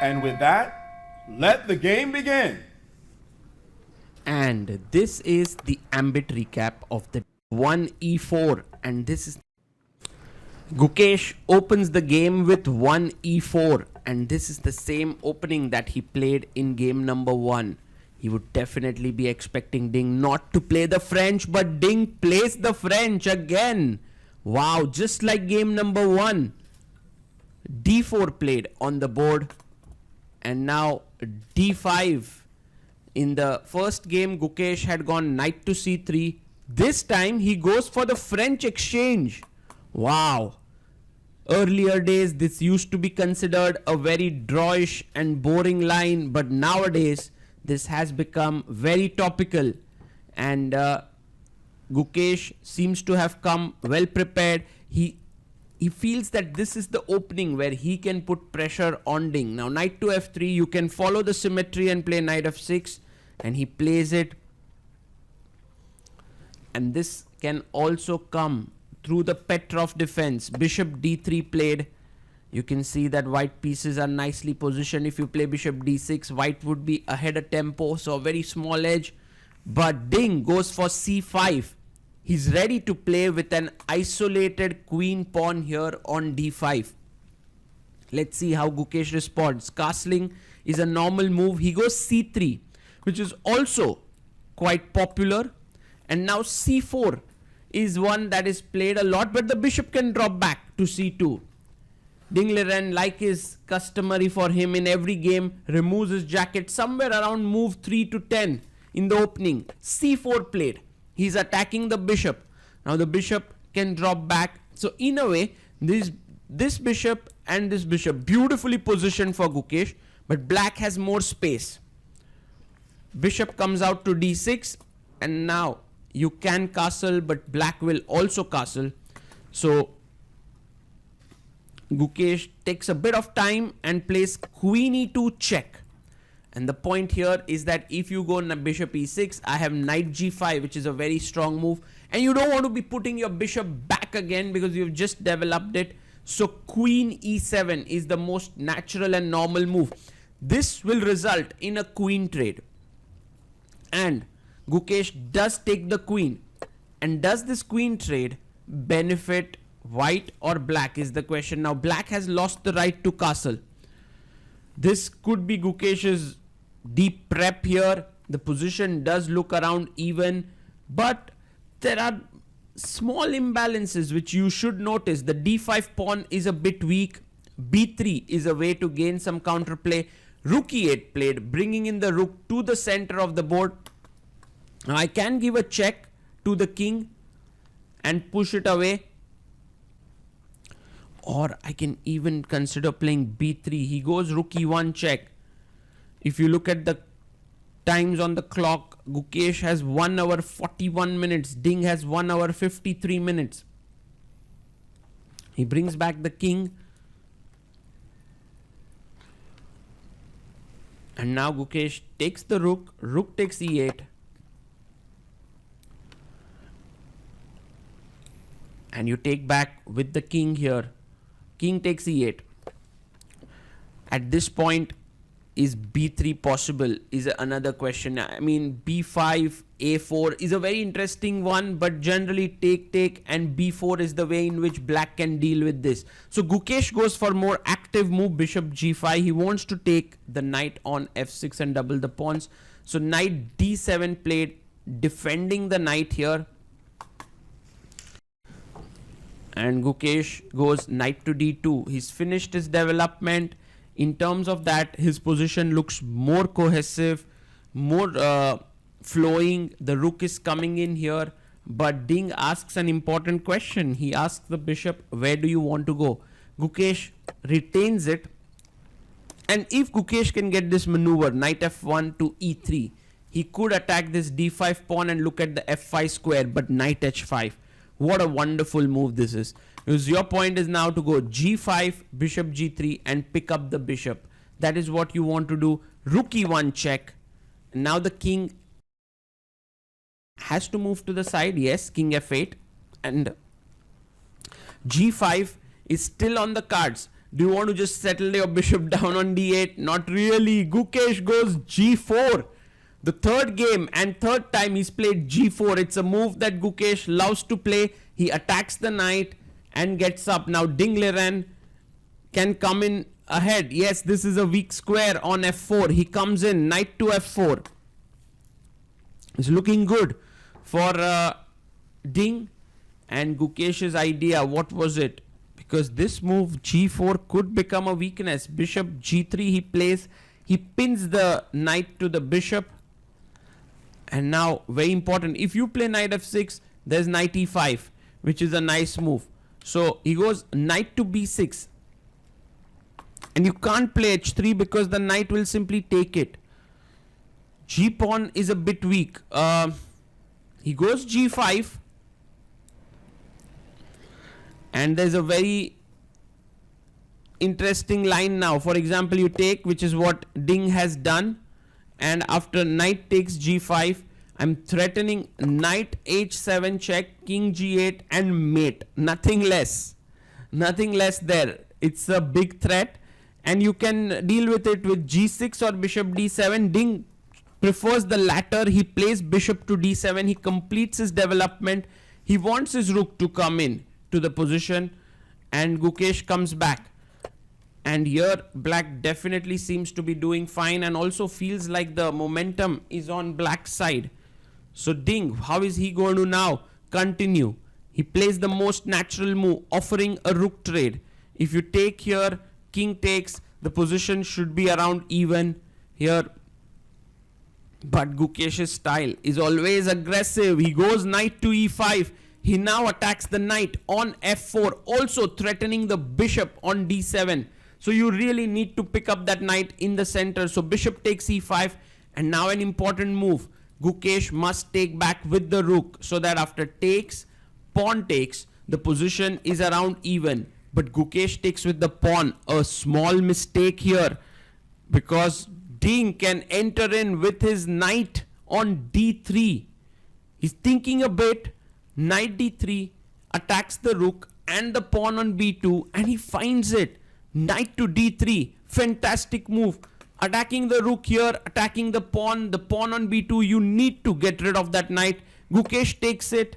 And with that, let the game begin. And this is the ambit recap of the 1e4, and this is Gukesh opens the game with 1e4, and this is the same opening that he played in game number 1. He would definitely be expecting Ding not to play the French, but Ding plays the French again. Wow, just like game number 1. d4 played on the board, and now d5. In the first game, Gukesh had gone knight to c3. This time, he goes for the French exchange. Wow. Earlier days, this used to be considered a very drawish and boring line, but nowadays, this has become very topical. And Gukesh seems to have come well prepared. He feels that this is the opening where he can put pressure on Ding. Now, knight to f3, you can follow the symmetry and play knight f6, and he plays it. And this can also come through the Petrov defense. Bishop d3 played. You can see that white pieces are nicely positioned. If you play bishop d6, white would be ahead of tempo, so a very small edge. But Ding goes for c5. He's ready to play with an isolated queen pawn here on d5. Let's see how Gukesh responds. Castling is a normal move. He goes c3, which is also quite popular. And now c4 is one that is played a lot, but the bishop can drop back to c2. Ding Liren, like is customary for him in every game, removes his jacket somewhere around move 3 to 10 in the opening. c4 played. He's attacking the bishop. Now the bishop can drop back. So in a way, this bishop and this bishop beautifully positioned for Gukesh, but black has more space. Bishop comes out to d6, and now you can castle, but black will also castle. So Gukesh takes a bit of time and plays queen e2 check. And the point here is that if you go bishop e6, I have knight g5, which is a very strong move. And you don't want to be putting your bishop back again because you've just developed it. So queen e7 is the most natural and normal move. This will result in a queen trade. And Gukesh does take the queen. And does this queen trade benefit white or black is the question. Now black has lost the right to castle. This could be Gukesh's deep prep here. The position does look around even, but there are small imbalances which you should notice. The d5 pawn is a bit weak. b3 is a way to gain some counterplay. Rook e8 played, bringing in the rook to the center of the board. Now I can give a check to the king and push it away. Or I can even consider playing b3. He goes rook e1 check. If you look at the times on the clock, Gukesh has 1 hour 41 minutes. Ding has 1 hour 53 minutes. He brings back the king. And now Gukesh takes the rook. Rook takes e8. And you take back with the king here. King takes e8. At this point, is b3 possible is another question. I mean, b5, a4 is a very interesting one, but generally take, and b4 is the way in which black can deal with this. So Gukesh goes for more active move, bishop g5. He wants to take the knight on f6 and double the pawns. So knight d7 played, defending the knight here. And Gukesh goes knight to d2. He's finished his development. In terms of that, his position looks more cohesive, more flowing. The rook is coming in here. But Ding asks an important question. He asks the bishop, where do you want to go? Gukesh retains it. And if Gukesh can get this maneuver, knight f1 to e3, he could attack this d5 pawn and look at the f5 square, but knight h5. What a wonderful move this is. Because your point is now to go g5, bishop g3 and pick up the bishop. That is what you want to do. Rook e1 check. And now the king has to move to the side. Yes, king f8. And g5 is still on the cards. Do you want to just settle your bishop down on d8? Not really. Gukesh goes g4. The third game and third time he's played g4. It's a move that Gukesh loves to play. He attacks the knight and gets up. Now Ding Liren can come in ahead. Yes, this is a weak square on f4. He comes in, knight to f4. It's looking good for Ding. And Gukesh's idea, what was it? Because this move g4 could become a weakness. Bishop g3 he plays. He pins the knight to the bishop. And now, very important, if you play knight f6, there's knight e5, which is a nice move. So he goes knight to b6. And you can't play h3 because the knight will simply take it. G-pawn is a bit weak. He goes g5. And there's a very interesting line now. For example, you take, which is what Ding has done. And after knight takes g5, I'm threatening knight h7 check, king g8 and mate. Nothing less. Nothing less there. It's a big threat. And you can deal with it with g6 or bishop d7. Ding prefers the latter. He plays bishop to d7. He completes his development. He wants his rook to come in to the position. And Gukesh comes back. And here black definitely seems to be doing fine and also feels like the momentum is on black's side. So Ding, how is he going to now continue? He plays the most natural move, offering a rook trade. If you take here, king takes, the position should be around even here. But Gukesh's style is always aggressive. He goes knight to e5. He now attacks the knight on f4, also threatening the bishop on d7. So you really need to pick up that knight in the center. So bishop takes e5, and now an important move. Gukesh must take back with the rook so that after takes, pawn takes, the position is around even. But Gukesh takes with the pawn. A small mistake here because Ding can enter in with his knight on d3. He's thinking a bit. Knight d3 attacks the rook and the pawn on b2, and he finds it. Knight to d3, fantastic move. Attacking the rook here, attacking the pawn on b2. You need to get rid of that knight. Gukesh takes it,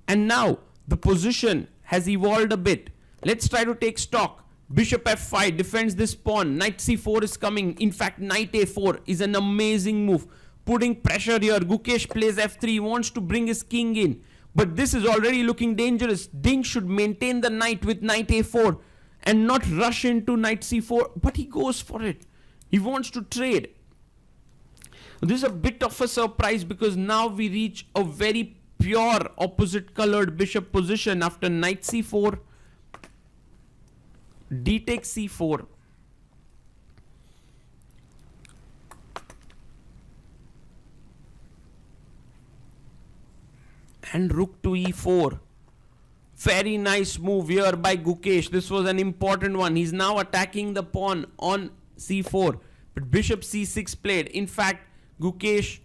and now the position has evolved a bit. Let's try to take stock. Bishop f5 defends this pawn. Knight c4 is coming. In fact, knight a4 is an amazing move. Putting pressure here. Gukesh plays f3. He wants to bring his king in. But this is already looking dangerous. Ding should maintain the knight with knight a4 and not rush into knight c4. But he goes for it. He wants to trade. This is a bit of a surprise because now we reach a very pure opposite colored bishop position after knight c4, d takes c4. And rook to e4. Very nice move here by Gukesh. This was an important one. He's now attacking the pawn on c4. But bishop c6 played. In fact, Gukesh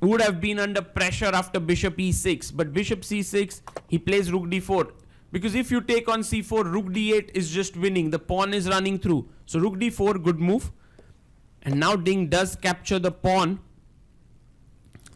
would have been under pressure after bishop e6. But bishop c6, he plays rook d4. Because if you take on c4, rook d8 is just winning. The pawn is running through. So rook d4, good move. And now Ding does capture the pawn.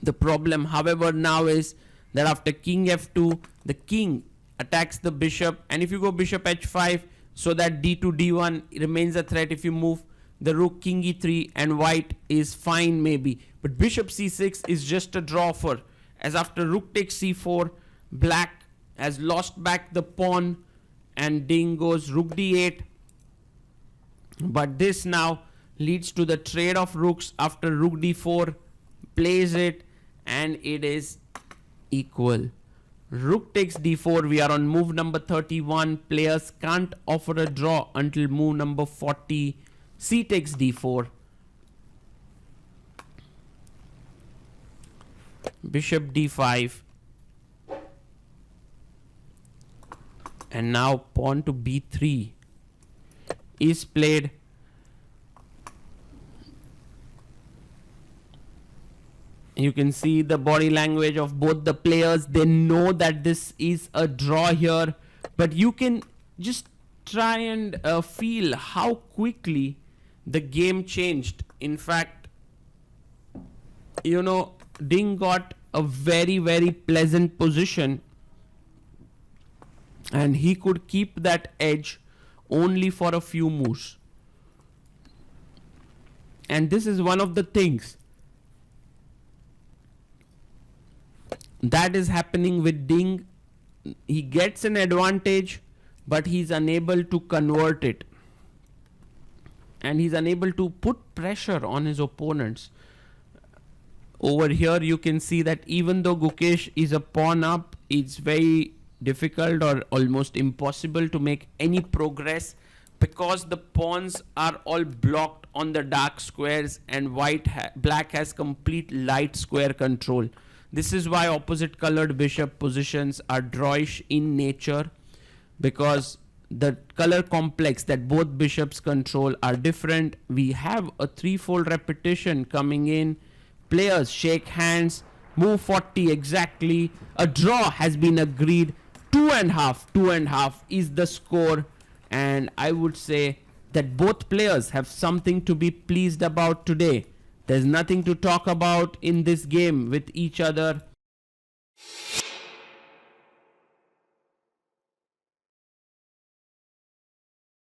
The problem, however, now is that after king f2, the king attacks the bishop. And if you go bishop h5, so that d2, d1 remains a threat. If you move the rook, king e3, and white is fine maybe. But bishop c6 is just a draw for. As after rook takes c4, black has lost back the pawn. And Ding goes rook d8. But this now leads to the trade of rooks after rook d4. Plays it. And it is equal. Rook takes d4. We are on move number 31. Players can't offer a draw until move number 40. C takes d4. Bishop d5. And now pawn to b3 is played. You can see the body language of both the players. They know that this is a draw here. But you can just try and feel how quickly the game changed. In fact, you know, Ding got a very, very pleasant position, and he could keep that edge only for a few moves. And this is one of the things that is happening with Ding. He gets an advantage, but he's unable to convert it, and he's unable to put pressure on his opponents. Over here you can see that even though Gukesh is a pawn up, it's very difficult or almost impossible to make any progress, because the pawns are all blocked on the dark squares, and black has complete light square control. This is why opposite colored bishop positions are drawish in nature, because the color complex that both bishops control are different. We have a threefold repetition coming in. Players shake hands, move 40 exactly. A draw has been agreed. 2.5 is the score, and I would say that both players have something to be pleased about today. There's nothing to talk about in this game with each other.